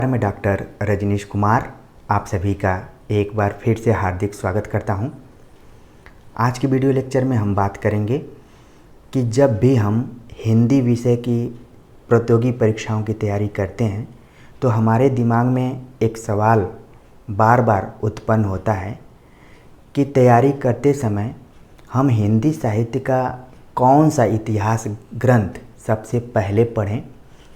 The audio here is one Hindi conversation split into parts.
मैं डॉक्टर रजनीश कुमार आप सभी का एक बार फिर से हार्दिक स्वागत करता हूं। आज की वीडियो लेक्चर में हम बात करेंगे कि जब भी हम हिंदी विषय की प्रतियोगी परीक्षाओं की तैयारी करते हैं तो हमारे दिमाग में एक सवाल बार बार उत्पन्न होता है कि तैयारी करते समय हम हिंदी साहित्य का कौन सा इतिहास ग्रंथ सबसे पहले पढ़ें,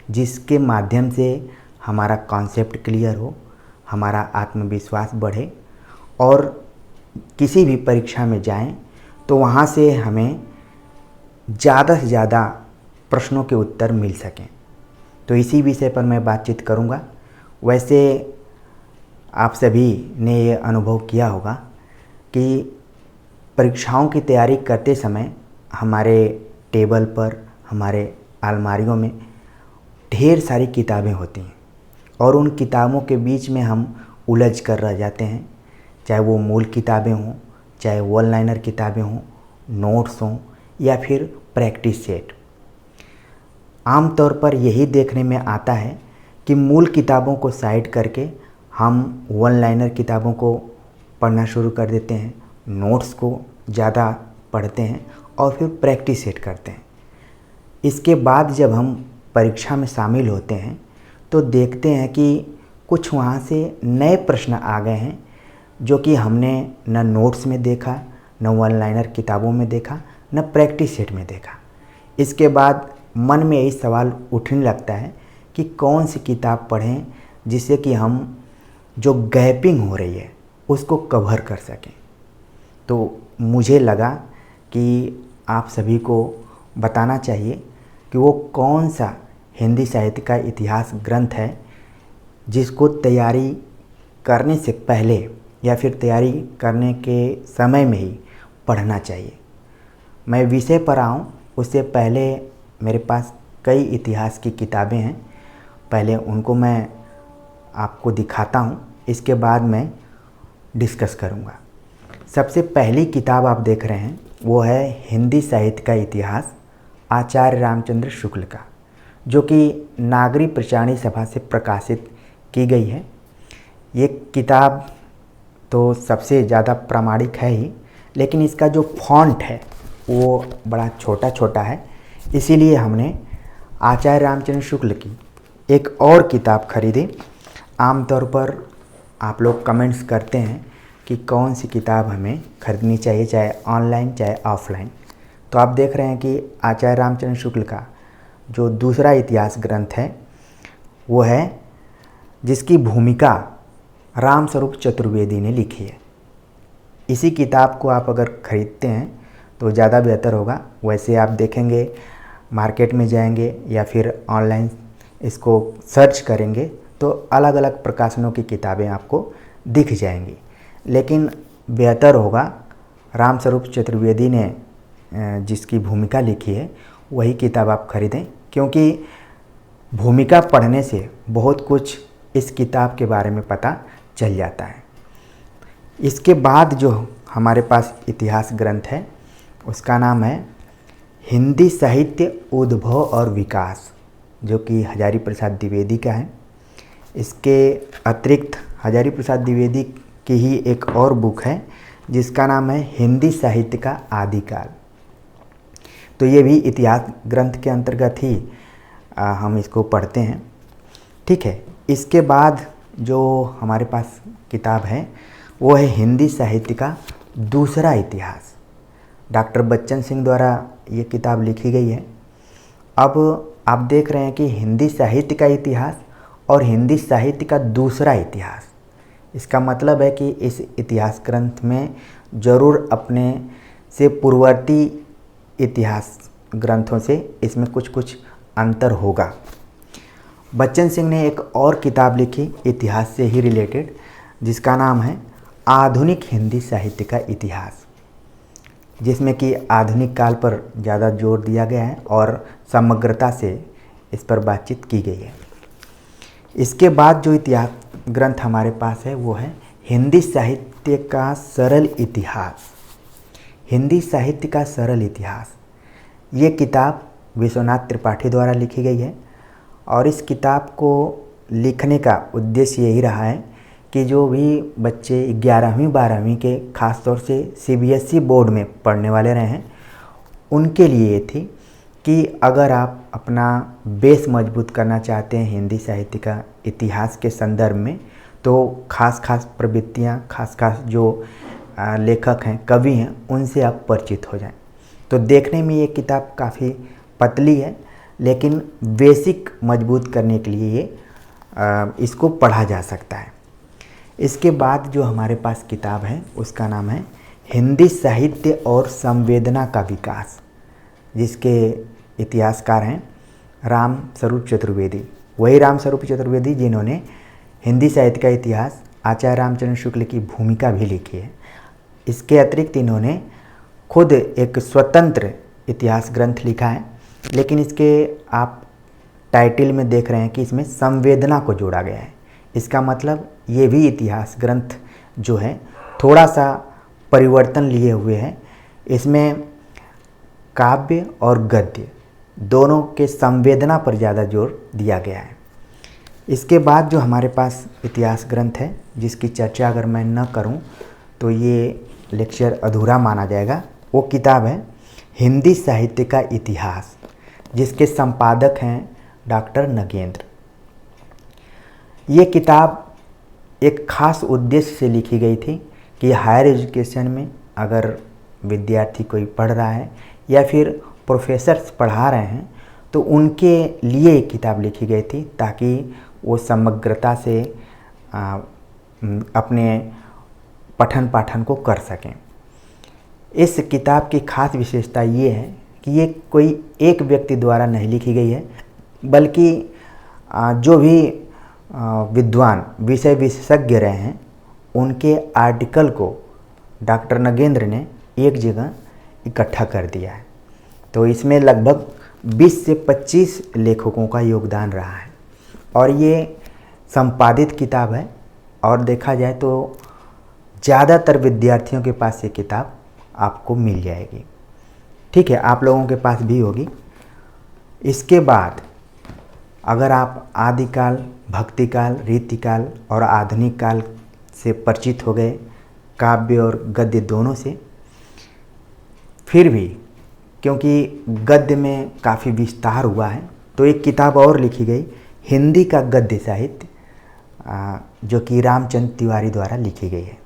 जिसके माध्यम से हमारा कॉन्सेप्ट क्लियर हो, हमारा आत्मविश्वास बढ़े और किसी भी परीक्षा में जाएं तो वहाँ से हमें ज़्यादा से ज़्यादा प्रश्नों के उत्तर मिल सकें। तो इसी विषय पर मैं बातचीत करूँगा। वैसे आप सभी ने ये अनुभव किया होगा कि परीक्षाओं की तैयारी करते समय हमारे टेबल पर, हमारे अलमारियों में ढेर सारी किताबें होती हैं और उन किताबों के बीच में हम उलझ कर रह जाते हैं। चाहे वो मूल किताबें हों, चाहे वन लाइनर किताबें हों, नोट्स हों या फिर प्रैक्टिस सेट। आमतौर पर यही देखने में आता है कि मूल किताबों को साइड करके हम वन लाइनर किताबों को पढ़ना शुरू कर देते हैं, नोट्स को ज़्यादा पढ़ते हैं और फिर प्रैक्टिस सेट करते हैं। इसके बाद जब हम परीक्षा में शामिल होते हैं तो देखते हैं कि कुछ वहाँ से नए प्रश्न आ गए हैं जो कि हमने न नोट्स में देखा, न वन लाइनर किताबों में देखा, न प्रैक्टिस सेट में देखा। इसके बाद मन में यही सवाल उठने लगता है कि कौन सी किताब पढ़ें जिससे कि हम जो गैपिंग हो रही है उसको कवर कर सकें। तो मुझे लगा कि आप सभी को बताना चाहिए कि वो कौन सा हिंदी साहित्य का इतिहास ग्रंथ है जिसको तैयारी करने से पहले या फिर तैयारी करने के समय में ही पढ़ना चाहिए। मैं विषय पर आऊँ उससे पहले मेरे पास कई इतिहास की किताबें हैं, पहले उनको मैं आपको दिखाता हूँ, इसके बाद मैं डिस्कस करूँगा। सबसे पहली किताब आप देख रहे हैं वो है हिंदी साहित्य का इतिहास, आचार्य रामचंद्र शुक्ल का, जो कि नागरी प्रचारणी सभा से प्रकाशित की गई है। ये किताब तो सबसे ज़्यादा प्रामाणिक है ही, लेकिन इसका जो फॉन्ट है वो बड़ा छोटा छोटा है, इसीलिए हमने आचार्य रामचंद्र शुक्ल की एक और किताब खरीदी। आमतौर पर आप लोग कमेंट्स करते हैं कि कौन सी किताब हमें खरीदनी चाहिए, चाहे ऑनलाइन चाहे ऑफलाइन। तो आप देख रहे हैं कि आचार्य रामचंद्र शुक्ल का जो दूसरा इतिहास ग्रंथ है वो है जिसकी भूमिका रामस्वरूप चतुर्वेदी ने लिखी है। इसी किताब को आप अगर ख़रीदते हैं तो ज़्यादा बेहतर होगा। वैसे आप देखेंगे, मार्केट में जाएंगे या फिर ऑनलाइन इसको सर्च करेंगे तो अलग अलग प्रकाशनों की किताबें आपको दिख जाएंगी, लेकिन बेहतर होगा रामस्वरूप चतुर्वेदी ने जिसकी भूमिका लिखी है वही किताब आप खरीदें, क्योंकि भूमिका पढ़ने से बहुत कुछ इस किताब के बारे में पता चल जाता है। इसके बाद जो हमारे पास इतिहास ग्रंथ है उसका नाम है हिंदी साहित्य उद्भव और विकास, जो कि हजारी प्रसाद द्विवेदी का है। इसके अतिरिक्त हजारी प्रसाद द्विवेदी की ही एक और बुक है जिसका नाम है हिंदी साहित्य का आदिकाल। तो ये भी इतिहास ग्रंथ के अंतर्गत ही हम इसको पढ़ते हैं। ठीक है, इसके बाद जो हमारे पास किताब है वो है हिंदी साहित्य का दूसरा इतिहास। डॉक्टर बच्चन सिंह द्वारा ये किताब लिखी गई है। अब आप देख रहे हैं कि हिंदी साहित्य का इतिहास और हिंदी साहित्य का दूसरा इतिहास, इसका मतलब है कि इस इतिहास ग्रंथ में ज़रूर अपने से पूर्ववर्ती इतिहास ग्रंथों से इसमें कुछ कुछ अंतर होगा। बच्चन सिंह ने एक और किताब लिखी इतिहास से ही रिलेटेड, जिसका नाम है आधुनिक हिंदी साहित्य का इतिहास, जिसमें कि आधुनिक काल पर ज़्यादा जोर दिया गया है और समग्रता से इस पर बातचीत की गई है। इसके बाद जो इतिहास ग्रंथ हमारे पास है वो है हिंदी साहित्य का सरल इतिहास। हिंदी साहित्य का सरल इतिहास, ये किताब विश्वनाथ त्रिपाठी द्वारा लिखी गई है और इस किताब को लिखने का उद्देश्य यही रहा है कि जो भी बच्चे 11वीं 12वीं के ख़ास तौर से CBSE बोर्ड में पढ़ने वाले रहे हैं उनके लिए ये थी कि अगर आप अपना बेस मजबूत करना चाहते हैं हिंदी साहित्य का इतिहास के संदर्भ में, तो खास प्रवृत्तियाँ, खास जो लेखक हैं, कवि हैं, उनसे आप परिचित हो जाएं। तो देखने में ये किताब काफ़ी पतली है, लेकिन बेसिक मजबूत करने के लिए ये इसको पढ़ा जा सकता है। इसके बाद जो हमारे पास किताब है उसका नाम है हिंदी साहित्य और संवेदना का विकास, जिसके इतिहासकार हैं राम स्वरूप चतुर्वेदी। वही राम स्वरूप चतुर्वेदी जिन्होंने हिंदी साहित्य का इतिहास आचार्य रामचंद्र शुक्ल की भूमिका भी लिखी है। इसके अतिरिक्त इन्होंने खुद एक स्वतंत्र इतिहास ग्रंथ लिखा है, लेकिन इसके आप टाइटल में देख रहे हैं कि इसमें संवेदना को जोड़ा गया है। इसका मतलब ये भी इतिहास ग्रंथ जो है थोड़ा सा परिवर्तन लिए हुए है। इसमें काव्य और गद्य दोनों के संवेदना पर ज़्यादा जोर दिया गया है। इसके बाद जो हमारे पास इतिहास ग्रंथ है जिसकी चर्चा अगर मैं न करूं तो ये लेक्चर अधूरा माना जाएगा, वो किताब है हिंदी साहित्य का इतिहास, जिसके संपादक हैं डॉक्टर नगेंद्र। ये किताब एक खास उद्देश्य से लिखी गई थी कि हायर एजुकेशन में अगर विद्यार्थी कोई पढ़ रहा है या फिर प्रोफेसर्स पढ़ा रहे हैं तो उनके लिए एक किताब लिखी गई थी ताकि वो समग्रता से अपने पठन पाठन को कर सकें। इस किताब की खास विशेषता ये है कि ये कोई एक व्यक्ति द्वारा नहीं लिखी गई है, बल्कि जो भी विद्वान विषय विशेषज्ञ रहे हैं उनके आर्टिकल को डॉक्टर नगेंद्र ने एक जगह इकट्ठा कर दिया है। तो इसमें लगभग 20 से 25 लेखकों का योगदान रहा है और ये संपादित किताब है और देखा जाए तो ज़्यादातर विद्यार्थियों के पास ये किताब आपको मिल जाएगी। ठीक है, आप लोगों के पास भी होगी। इसके बाद अगर आप आदिकाल, भक्तिकाल, रीतिकाल और आधुनिक काल से परिचित हो गए, काव्य और गद्य दोनों से, फिर भी क्योंकि गद्य में काफ़ी विस्तार हुआ है तो एक किताब और लिखी गई हिंदी का गद्य साहित्य, जो कि रामचंद्र तिवारी द्वारा लिखी गई है।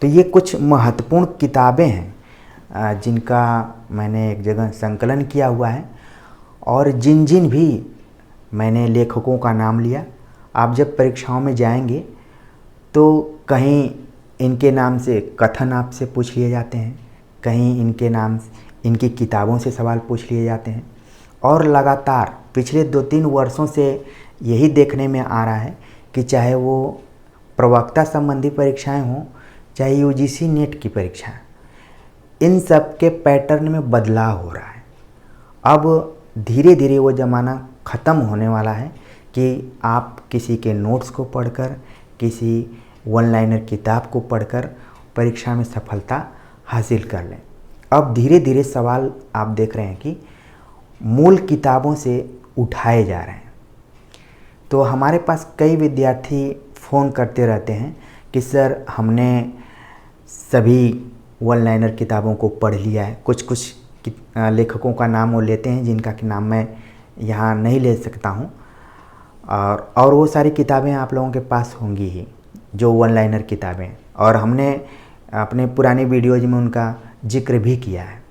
तो ये कुछ महत्वपूर्ण किताबें हैं जिनका मैंने एक जगह संकलन किया हुआ है और जिन जिन भी मैंने लेखकों का नाम लिया, आप जब परीक्षाओं में जाएंगे तो कहीं इनके नाम से कथन आपसे पूछ लिए जाते हैं, कहीं इनके नाम इनकी किताबों से सवाल पूछ लिए जाते हैं और लगातार पिछले 2-3 वर्षों से यही देखने में आ रहा है कि चाहे वो प्रवक्ता संबंधी परीक्षाएं हों, चाहे UGC नेट की परीक्षा, इन सब के पैटर्न में बदलाव हो रहा है। अब धीरे धीरे वो ज़माना ख़त्म होने वाला है कि आप किसी के नोट्स को पढ़कर, किसी वन लाइनर किताब को पढ़कर परीक्षा में सफलता हासिल कर लें। अब धीरे धीरे सवाल आप देख रहे हैं कि मूल किताबों से उठाए जा रहे हैं। तो हमारे पास कई विद्यार्थी फ़ोन करते रहते हैं कि सर हमने सभी वन लाइनर किताबों को पढ़ लिया है। कुछ लेखकों का नाम वो लेते हैं जिनका कि नाम मैं यहाँ नहीं ले सकता हूँ, और वो सारी किताबें आप लोगों के पास होंगी ही जो वन लाइनर किताबें, और हमने अपने पुरानी वीडियोज में उनका जिक्र भी किया है।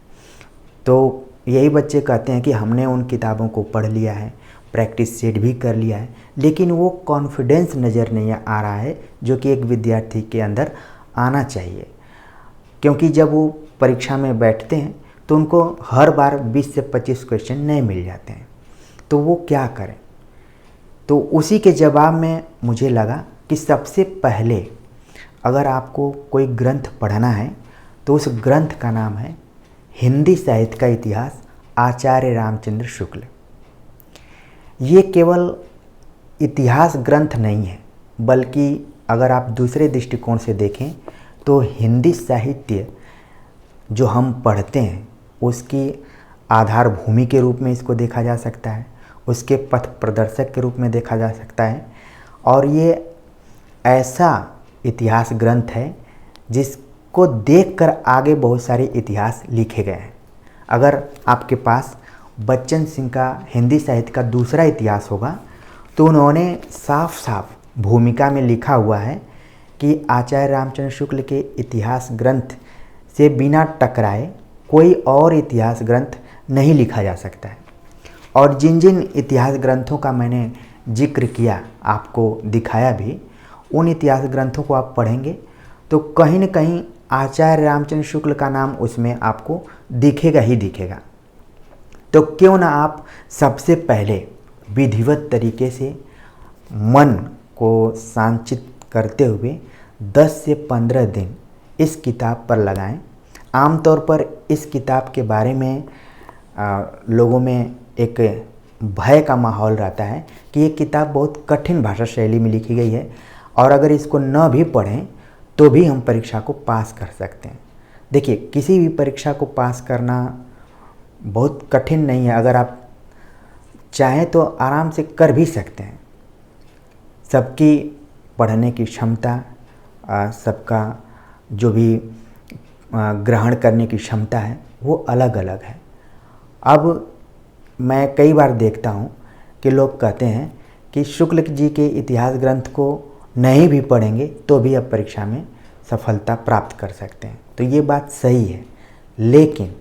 तो यही बच्चे कहते हैं कि हमने उन किताबों को पढ़ लिया है, प्रैक्टिस सेट भी कर लिया है, लेकिन वो कॉन्फिडेंस नज़र नहीं आ रहा है जो कि एक विद्यार्थी के अंदर आना चाहिए। क्योंकि जब वो परीक्षा में बैठते हैं तो उनको हर बार 20 से 25 क्वेश्चन नहीं मिल जाते हैं, तो वो क्या करें। तो उसी के जवाब में मुझे लगा कि सबसे पहले अगर आपको कोई ग्रंथ पढ़ना है तो उस ग्रंथ का नाम है हिंदी साहित्य का इतिहास, आचार्य रामचंद्र शुक्ल। ये केवल इतिहास ग्रंथ नहीं है, बल्कि अगर आप दूसरे दृष्टिकोण से देखें तो हिंदी साहित्य जो हम पढ़ते हैं उसकी आधार भूमि के रूप में इसको देखा जा सकता है, उसके पथ प्रदर्शक के रूप में देखा जा सकता है, और ये ऐसा इतिहास ग्रंथ है जिसको देखकर आगे बहुत सारे इतिहास लिखे गए हैं। अगर आपके पास बच्चन सिंह का हिंदी साहित्य का दूसरा इतिहास होगा तो उन्होंने साफ साफ भूमिका में लिखा हुआ है कि आचार्य रामचंद्र शुक्ल के इतिहास ग्रंथ से बिना टकराए कोई और इतिहास ग्रंथ नहीं लिखा जा सकता है। और जिन जिन इतिहास ग्रंथों का मैंने जिक्र किया, आपको दिखाया भी, उन इतिहास ग्रंथों को आप पढ़ेंगे तो कहीं न कहीं आचार्य रामचंद्र शुक्ल का नाम उसमें आपको दिखेगा ही दिखेगा। तो क्यों ना आप सबसे पहले विधिवत तरीके से मन को संचित करते हुए 10 से 15 दिन इस किताब पर लगाएं। आमतौर पर इस किताब के बारे में लोगों में एक भय का माहौल रहता है कि ये किताब बहुत कठिन भाषा शैली में लिखी गई है और अगर इसको न भी पढ़ें तो भी हम परीक्षा को पास कर सकते हैं। देखिए, किसी भी परीक्षा को पास करना बहुत कठिन नहीं है। अगर आप चाहें तो आराम से कर भी सकते हैं। सबकी पढ़ने की क्षमता, सबका जो भी ग्रहण करने की क्षमता है वो अलग अलग है। अब मैं कई बार देखता हूँ कि लोग कहते हैं कि शुक्ल जी के इतिहास ग्रंथ को नहीं भी पढ़ेंगे तो भी आप परीक्षा में सफलता प्राप्त कर सकते हैं। तो ये बात सही है, लेकिन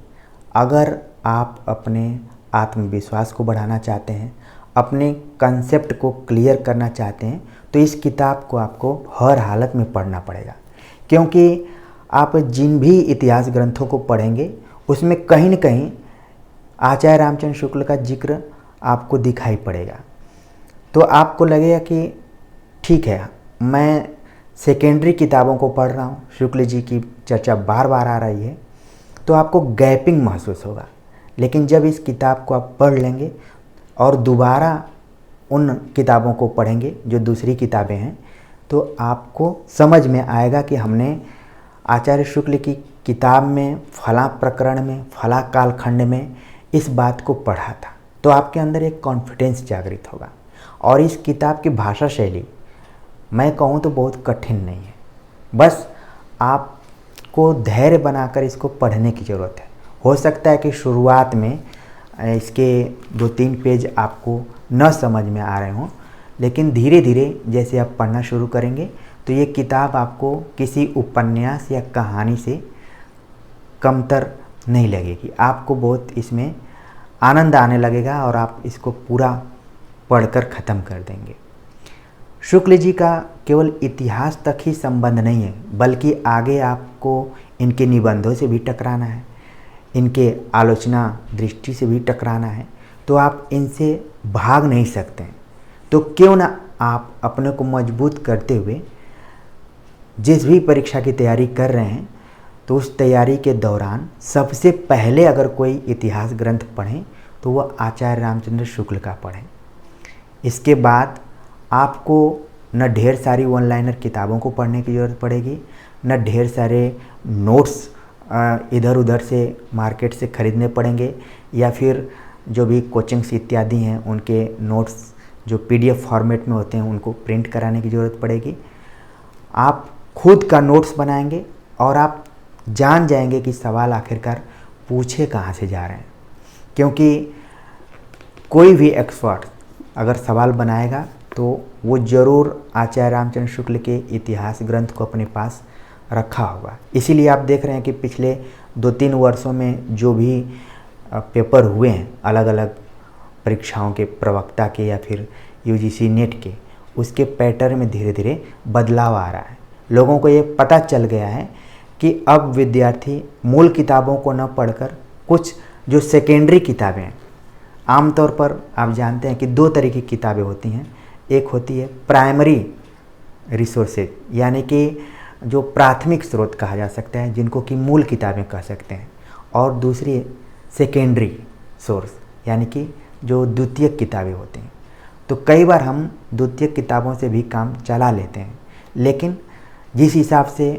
अगर आप अपने आत्मविश्वास को बढ़ाना चाहते हैं, अपने कंसेप्ट को क्लियर करना चाहते हैं, तो इस किताब को आपको हर हालत में पढ़ना पड़ेगा। क्योंकि आप जिन भी इतिहास ग्रंथों को पढ़ेंगे उसमें कहीं न कहीं आचार्य रामचंद्र शुक्ल का जिक्र आपको दिखाई पड़ेगा। तो आपको लगेगा कि ठीक है, मैं सेकेंडरी किताबों को पढ़ रहा हूँ, शुक्ल जी की चर्चा बार बार आ रही है, तो आपको गैपिंग महसूस होगा। लेकिन जब इस किताब को आप पढ़ लेंगे और दोबारा उन किताबों को पढ़ेंगे जो दूसरी किताबें हैं, तो आपको समझ में आएगा कि हमने आचार्य शुक्ल की किताब में फला प्रकरण में, फला कालखंड में इस बात को पढ़ा था। तो आपके अंदर एक कॉन्फिडेंस जागृत होगा। और इस किताब की भाषा शैली मैं कहूँ तो बहुत कठिन नहीं है, बस आपको धैर्य बनाकर इसको पढ़ने की ज़रूरत है। हो सकता है कि शुरुआत में इसके 2-3 पेज आपको न समझ में आ रहे हों, लेकिन धीरे धीरे जैसे आप पढ़ना शुरू करेंगे तो ये किताब आपको किसी उपन्यास या कहानी से कमतर नहीं लगेगी। आपको बहुत इसमें आनंद आने लगेगा और आप इसको पूरा पढ़कर ख़त्म कर देंगे। शुक्ल जी का केवल इतिहास तक ही संबंध नहीं है, बल्कि आगे आपको इनके निबंधों से भी टकराना है, इनके आलोचना दृष्टि से भी टकराना है। तो आप इनसे भाग नहीं सकते हैं। तो क्यों ना आप अपने को मजबूत करते हुए जिस भी परीक्षा की तैयारी कर रहे हैं, तो उस तैयारी के दौरान सबसे पहले अगर कोई इतिहास ग्रंथ पढ़ें तो वह आचार्य रामचंद्र शुक्ल का पढ़ें। इसके बाद आपको न ढेर सारी ऑनलाइनर किताबों को पढ़ने की ज़रूरत पड़ेगी, न ढेर सारे नोट्स इधर उधर से मार्केट से ख़रीदने पड़ेंगे, या फिर जो भी कोचिंग्स इत्यादि हैं उनके नोट्स जो PDF फॉर्मेट में होते हैं उनको प्रिंट कराने की ज़रूरत पड़ेगी। आप खुद का नोट्स बनाएंगे और आप जान जाएंगे कि सवाल आखिरकार पूछे कहाँ से जा रहे हैं। क्योंकि कोई भी एक्सपर्ट अगर सवाल बनाएगा तो वो ज़रूर आचार्य रामचंद्र शुक्ल के इतिहास ग्रंथ को अपने पास रखा होगा। इसीलिए आप देख रहे हैं कि पिछले 2-3 वर्षों में जो भी पेपर हुए हैं अलग अलग परीक्षाओं के, प्रवक्ता के या फिर UGC नेट के, उसके पैटर्न में धीरे धीरे बदलाव आ रहा है। लोगों को ये पता चल गया है कि अब विद्यार्थी मूल किताबों को न पढ़कर कुछ जो सेकेंडरी किताबें हैं, आमतौर पर आप जानते हैं कि 2 तरह की किताबें होती हैं। एक होती है प्राइमरी रिसोर्सेज, यानी कि जो प्राथमिक स्रोत कहा जा सकता है, जिनको कि मूल किताबें कह सकते हैं, और दूसरी सेकेंडरी सोर्स, यानी कि जो द्वितीयक किताबें होती हैं। तो कई बार हम द्वितीयक किताबों से भी काम चला लेते हैं, लेकिन जिस हिसाब से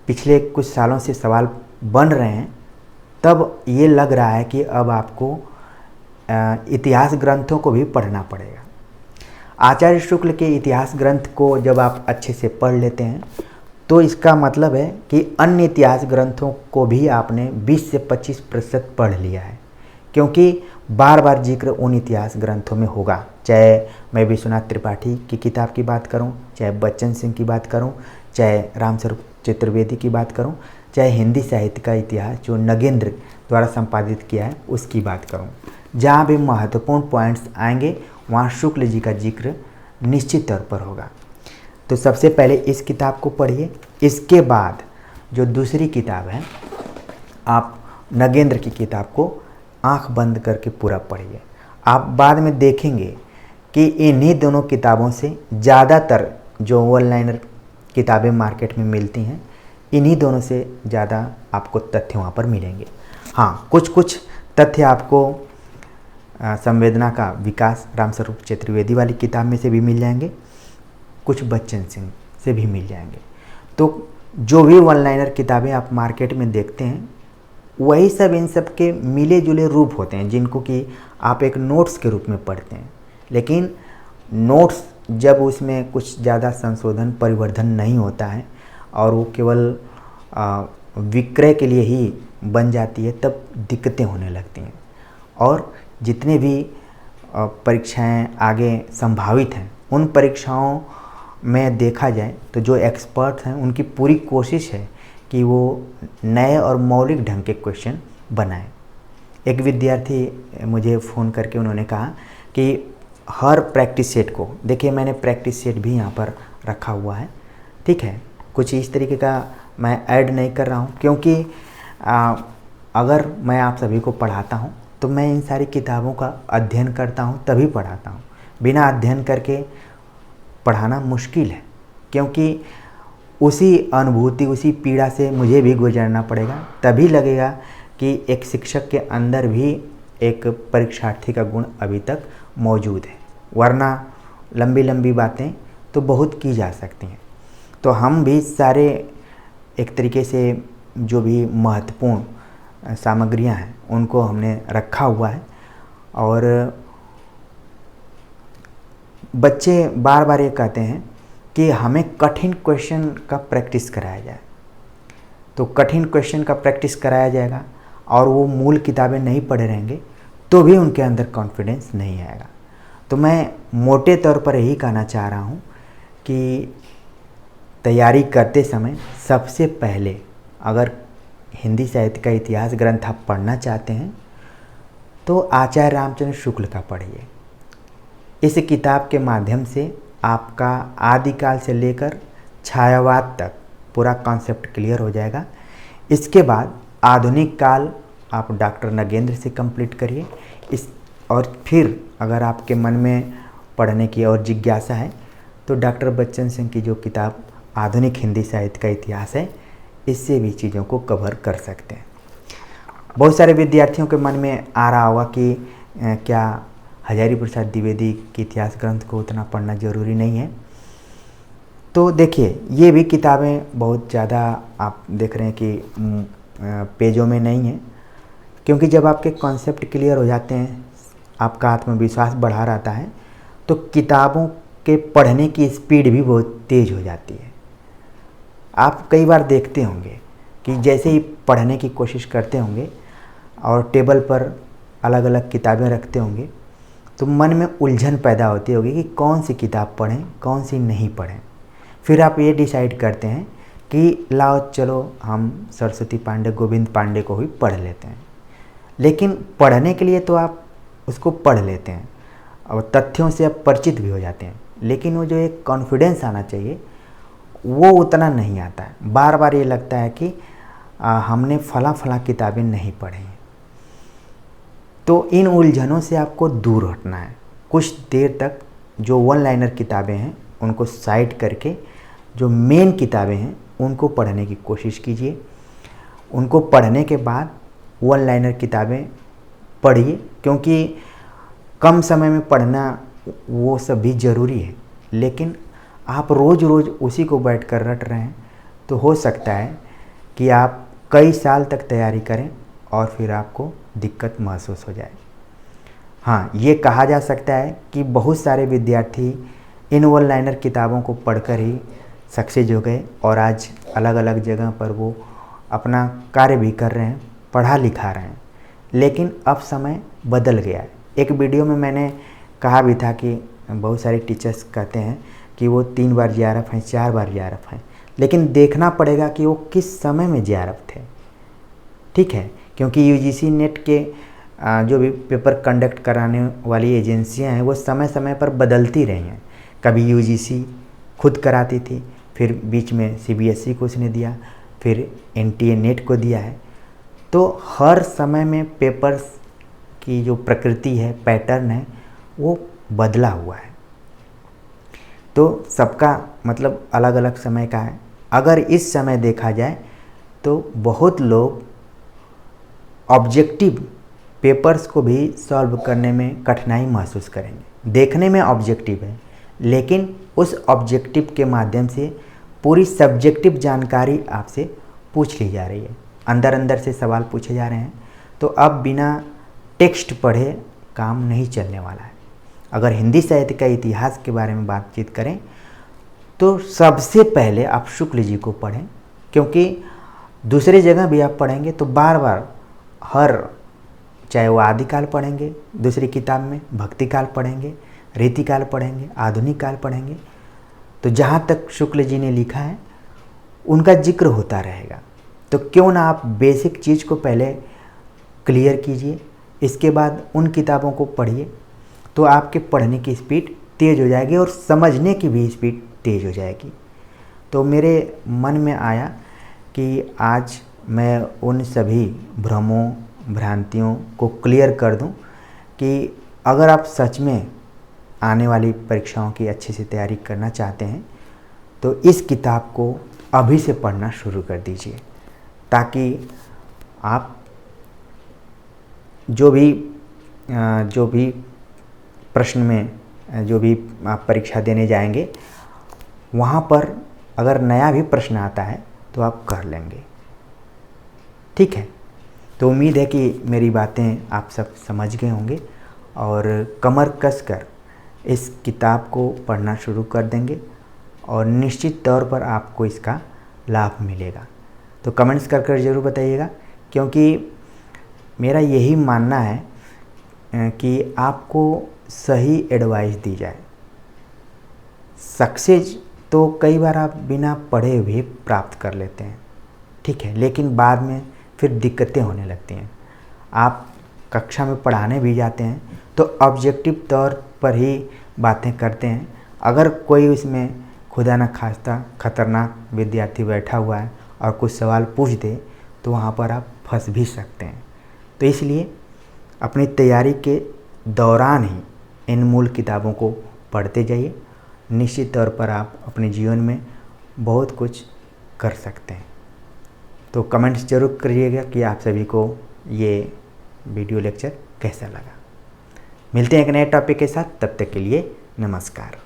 पिछले कुछ सालों से सवाल बन रहे हैं, तब ये लग रहा है कि अब आपको इतिहास ग्रंथों को भी पढ़ना पड़ेगा। आचार्य शुक्ल के इतिहास ग्रंथ को जब आप अच्छे से पढ़ लेते हैं तो इसका मतलब है कि अन्य इतिहास ग्रंथों को भी आपने 20 से 25% पढ़ लिया है, क्योंकि बार बार जिक्र उन इतिहास ग्रंथों में होगा। चाहे मैं विश्वनाथ त्रिपाठी की किताब की बात करूं, चाहे बच्चन सिंह की बात करूं, चाहे रामस्वरूप चतुर्वेदी की बात करूं, चाहे हिंदी साहित्य का इतिहास जो नगेंद्र द्वारा संपादित किया है उसकी बात करूं, जहाँ भी महत्वपूर्ण पॉइंट्स आएंगे वहाँ शुक्ल जी का जिक्र निश्चित तौर पर होगा। तो सबसे पहले इस किताब को पढ़िए। इसके बाद जो दूसरी किताब है, आप नगेंद्र की किताब को आंख बंद करके पूरा पढ़िए। आप बाद में देखेंगे कि इन्हीं दोनों किताबों से ज़्यादातर जो वन लाइनर किताबें मार्केट में मिलती हैं, इन्हीं दोनों से ज़्यादा आपको तथ्य वहाँ पर मिलेंगे। हाँ, कुछ कुछ तथ्य आपको संवेदना का विकास रामस्वरूप चतुर्वेदी वाली किताब में से भी मिल जाएंगे, कुछ बच्चन सिंह से भी मिल जाएंगे। तो जो भी वन लाइनर किताबें आप मार्केट में देखते हैं वही सब इन सब के मिले जुले रूप होते हैं, जिनको कि आप एक नोट्स के रूप में पढ़ते हैं। लेकिन नोट्स जब उसमें कुछ ज़्यादा संशोधन परिवर्धन नहीं होता है और वो केवल विक्रय के लिए ही बन जाती है, तब दिक्कतें होने लगती हैं। और जितने भी परीक्षाएं आगे संभावित हैं, उन परीक्षाओं में देखा जाए तो जो एक्सपर्ट हैं उनकी पूरी कोशिश है कि वो नए और मौलिक ढंग के क्वेश्चन बनाएं। एक विद्यार्थी मुझे फ़ोन करके उन्होंने कहा कि हर प्रैक्टिस सेट को, देखिए मैंने प्रैक्टिस सेट भी यहाँ पर रखा हुआ है, ठीक है, कुछ इस तरीके का मैं ऐड नहीं कर रहा हूँ, क्योंकि अगर मैं आप सभी को पढ़ाता हूँ तो मैं इन सारी किताबों का अध्ययन करता हूँ तभी पढ़ाता हूँ। बिना अध्ययन करके पढ़ाना मुश्किल है, क्योंकि उसी अनुभूति उसी पीड़ा से मुझे भी गुजरना पड़ेगा, तभी लगेगा कि एक शिक्षक के अंदर भी एक परीक्षार्थी का गुण अभी तक मौजूद है। वरना लंबी लंबी बातें तो बहुत की जा सकती हैं। तो हम भी सारे एक तरीके से जो भी महत्वपूर्ण सामग्रियां हैं उनको हमने रखा हुआ है। और बच्चे बार बार ये कहते हैं कि हमें कठिन क्वेश्चन का प्रैक्टिस कराया जाए, तो कठिन क्वेश्चन का प्रैक्टिस कराया जाएगा और वो मूल किताबें नहीं पढ़े रहेंगे तो भी उनके अंदर कॉन्फिडेंस नहीं आएगा। तो मैं मोटे तौर पर यही कहना चाह रहा हूँ कि तैयारी करते समय सबसे पहले अगर हिंदी साहित्य का इतिहास ग्रंथ आप पढ़ना चाहते हैं तो आचार्य रामचंद्र शुक्ल का पढ़िए। इस किताब के माध्यम से आपका आदिकाल से लेकर छायावाद तक पूरा कॉन्सेप्ट क्लियर हो जाएगा। इसके बाद आधुनिक काल आप डॉक्टर नगेंद्र से कंप्लीट करिए। और फिर अगर आपके मन में पढ़ने की और जिज्ञासा है तो डॉक्टर बच्चन सिंह की जो किताब आधुनिक हिंदी साहित्य का इतिहास है, इससे भी चीज़ों को कवर कर सकते हैं। बहुत सारे विद्यार्थियों के मन में आ रहा होगा कि क्या हजारी प्रसाद द्विवेदी के इतिहास ग्रंथ को उतना पढ़ना ज़रूरी नहीं है। तो देखिए, ये भी किताबें बहुत ज़्यादा आप देख रहे हैं कि पेजों में नहीं है, क्योंकि जब आपके कॉन्सेप्ट क्लियर हो जाते हैं, आपका आत्मविश्वास बढ़ा रहता है, तो किताबों के पढ़ने की स्पीड भी बहुत तेज़ हो जाती है। आप कई बार देखते होंगे कि जैसे ही पढ़ने की कोशिश करते होंगे और टेबल पर अलग अलग किताबें रखते होंगे तो मन में उलझन पैदा होती होगी कि कौन सी किताब पढ़ें कौन सी नहीं पढ़ें। फिर आप ये डिसाइड करते हैं कि लाओ चलो हम सरस्वती पांडे गोविंद पांडे को ही पढ़ लेते हैं। लेकिन पढ़ने के लिए तो आप उसको पढ़ लेते हैं और तथ्यों से आप परिचित भी हो जाते हैं, लेकिन वो जो एक कॉन्फिडेंस आना चाहिए वो उतना नहीं आता है। बार बार ये लगता है कि हमने फला फला किताबें नहीं पढ़ी हैं। तो इन उलझनों से आपको दूर हटना है। कुछ देर तक जो वन लाइनर किताबें हैं उनको साइड करके जो मेन किताबें हैं उनको पढ़ने की कोशिश कीजिए। उनको पढ़ने के बाद वन लाइनर किताबें पढ़िए, क्योंकि कम समय में पढ़ना वो सब भी ज़रूरी है। लेकिन आप रोज़ रोज़ उसी को बैठ कर रट रहे हैं तो हो सकता है कि आप कई साल तक तैयारी करें और फिर आपको दिक्कत महसूस हो जाए। हाँ, ये कहा जा सकता है कि बहुत सारे विद्यार्थी इन वन लाइनर किताबों को पढ़कर ही सक्सेस हो गए और आज अलग अलग जगह पर वो अपना कार्य भी कर रहे हैं, पढ़ा लिखा रहे हैं। लेकिन अब समय बदल गया है। एक वीडियो में मैंने कहा भी था कि बहुत सारे टीचर्स कहते हैं कि वो 3 बार JRF हैं, 4 बार JRF हैं, लेकिन देखना पड़ेगा कि वो किस समय में JRF थे। ठीक है, क्योंकि UGC नेट के जो भी पेपर कंडक्ट कराने वाली एजेंसियां हैं वो समय समय पर बदलती रही हैं। कभी UGC खुद कराती थी, फिर बीच में CBSE को उसने दिया, फिर NTA नेट को दिया है। तो हर समय में पेपर्स की जो प्रकृति है, पैटर्न है, वो बदला हुआ है। तो सबका मतलब अलग अलग समय का है। अगर इस समय देखा जाए तो बहुत लोग ऑब्जेक्टिव पेपर्स को भी सॉल्व करने में कठिनाई महसूस करेंगे। देखने में ऑब्जेक्टिव है, लेकिन उस ऑब्जेक्टिव के माध्यम से पूरी सब्जेक्टिव जानकारी आपसे पूछ ली जा रही है, अंदर अंदर से सवाल पूछे जा रहे हैं। तो अब बिना टेक्स्ट पढ़े काम नहीं चलने वाला है। अगर हिंदी साहित्य का इतिहास के बारे में बातचीत करें तो सबसे पहले आप शुक्ल जी को पढ़ें, क्योंकि दूसरी जगह भी आप पढ़ेंगे तो बार बार चाहे वो आदिकाल पढ़ेंगे, दूसरी किताब में भक्ति काल पढ़ेंगे, रीतिकाल पढ़ेंगे, आधुनिक काल पढ़ेंगे, तो जहाँ तक शुक्ल जी ने लिखा है उनका जिक्र होता रहेगा। तो क्यों ना आप बेसिक चीज़ को पहले क्लियर कीजिए, इसके बाद उन किताबों को पढ़िए, तो आपके पढ़ने की स्पीड तेज़ हो जाएगी और समझने की भी स्पीड तेज़ हो जाएगी। तो मेरे मन में आया कि आज मैं उन सभी भ्रमों भ्रांतियों को क्लियर कर दूं कि अगर आप सच में आने वाली परीक्षाओं की अच्छे से तैयारी करना चाहते हैं तो इस किताब को अभी से पढ़ना शुरू कर दीजिए, ताकि आप जो भी प्रश्न में जो भी आप परीक्षा देने जाएंगे वहाँ पर अगर नया भी प्रश्न आता है तो आप कर लेंगे। ठीक है, तो उम्मीद है कि मेरी बातें आप सब समझ गए होंगे और कमर कसकर इस किताब को पढ़ना शुरू कर देंगे और निश्चित तौर पर आपको इसका लाभ मिलेगा। तो कमेंट्स कर ज़रूर बताइएगा, क्योंकि मेरा यही मानना है कि आपको सही एडवाइस दी जाए। सक्सेस तो कई बार आप बिना पढ़े हुए प्राप्त कर लेते हैं, ठीक है, लेकिन बाद में फिर दिक्कतें होने लगती हैं। आप कक्षा में पढ़ाने भी जाते हैं तो ऑब्जेक्टिव तौर पर ही बातें करते हैं। अगर कोई उसमें खुदा न खास्ता खतरनाक विद्यार्थी बैठा हुआ है और कुछ सवाल पूछ दे तो वहाँ पर आप फंस भी सकते हैं। तो इसलिए अपनी तैयारी के दौरान ही इन मूल किताबों को पढ़ते जाइए। निश्चित तौर पर आप अपने जीवन में बहुत कुछ कर सकते हैं। तो कमेंट्स जरूर करिएगा कि आप सभी को ये वीडियो लेक्चर कैसा लगा। मिलते हैं एक नए टॉपिक के साथ, तब तक के लिए नमस्कार।